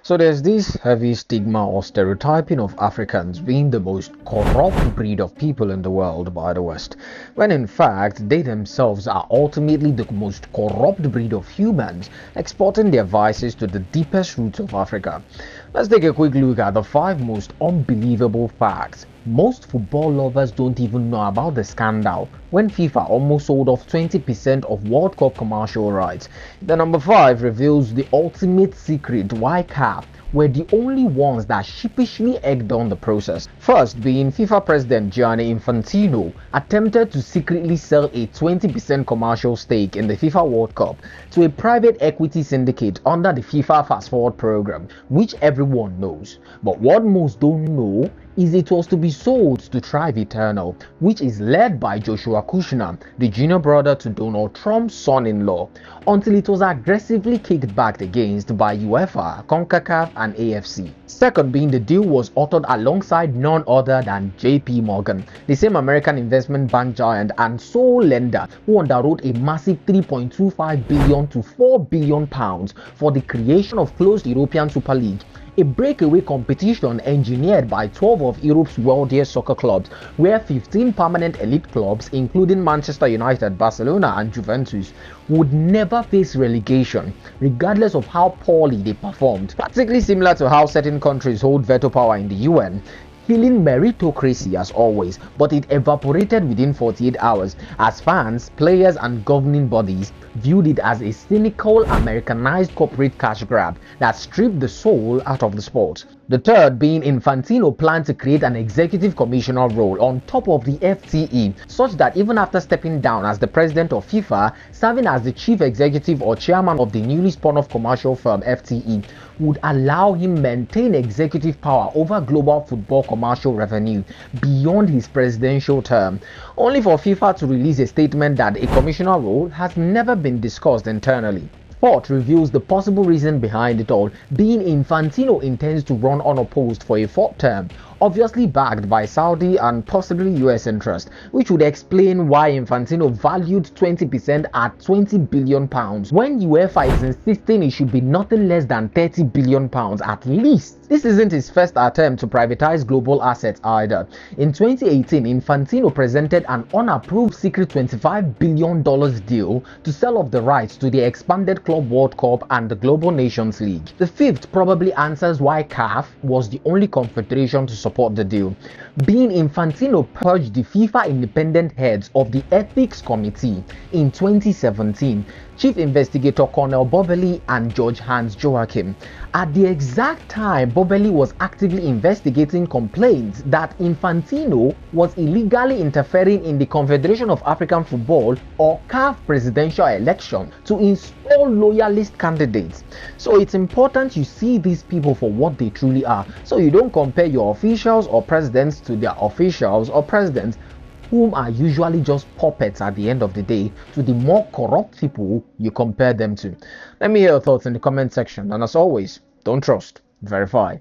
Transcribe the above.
So there's this heavy stigma or stereotyping of Africans being the most corrupt breed of people in the world by the West, when in fact they themselves are ultimately the most corrupt breed of humans, exporting their vices to the deepest roots of Africa. Let's take a quick look at the 5 most unbelievable facts most football lovers don't even know about the scandal when FIFA almost sold off 20% of World Cup commercial rights. The number 5 reveals the ultimate secret why CAF were the only ones that sheepishly egged on the process. First being FIFA President Gianni Infantino attempted to secretly sell a 20% commercial stake in the FIFA World Cup to a private equity syndicate under the FIFA Fast Forward program, which everyone knows. But what most don't know is it was to be sold to Thrive Eternal, which is led by Joshua Kushner, the junior brother to Donald Trump's son-in-law, until it was aggressively kicked back against by UEFA, CONCACAF and AFC. Second being the deal was authored alongside none other than JP Morgan, the same American investment bank giant and sole lender who underwrote a massive 3.25 billion to 4 billion pounds for the creation of closed European Super League, a breakaway competition engineered by 12 of Europe's wealthiest soccer clubs, where 15 permanent elite clubs, including Manchester United, Barcelona and Juventus, would never face relegation, regardless of how poorly they performed. Practically similar to how certain countries hold veto power in the UN, killing meritocracy as always, but it evaporated within 48 hours as fans, players and governing bodies viewed it as a cynical Americanized corporate cash grab that stripped the soul out of the sport. The third being Infantino planned to create an executive commissioner role on top of the FTE, such that even after stepping down as the president of FIFA, serving as the chief executive or chairman of the newly spun off commercial firm FTE would allow him maintain executive power over global football commercial revenue beyond his presidential term, only for FIFA to release a statement that a commissioner role has never been discussed internally. Fourth reveals the possible reason behind it all, being Infantino intends to run unopposed for a 4th term, obviously backed by Saudi and possibly US interest, which would explain why Infantino valued 20% at 20 billion pounds when UEFA is insisting it should be nothing less than 30 billion pounds at least. This isn't his first attempt to privatize global assets either. In 2018, Infantino presented an unapproved secret $25 billion deal to sell off the rights to the expanded Club World Cup and the Global Nations League. The 5th probably answers why CAF was the only confederation to support the deal, being Infantino purged the FIFA independent heads of the Ethics Committee in 2017, Chief Investigator Cornel Bobeli and George Hans Joachim. At the exact time Bobeli was actively investigating complaints that Infantino was illegally interfering in the Confederation of African Football or CAF presidential election to install loyalist candidates. So it's important you see these people for what they truly are, so you don't compare your officials or presidents to their officials or presidents, whom are usually just puppets at the end of the day, to the more corrupt people you compare them to. Let me hear your thoughts in the comment section, and as always, don't trust, verify.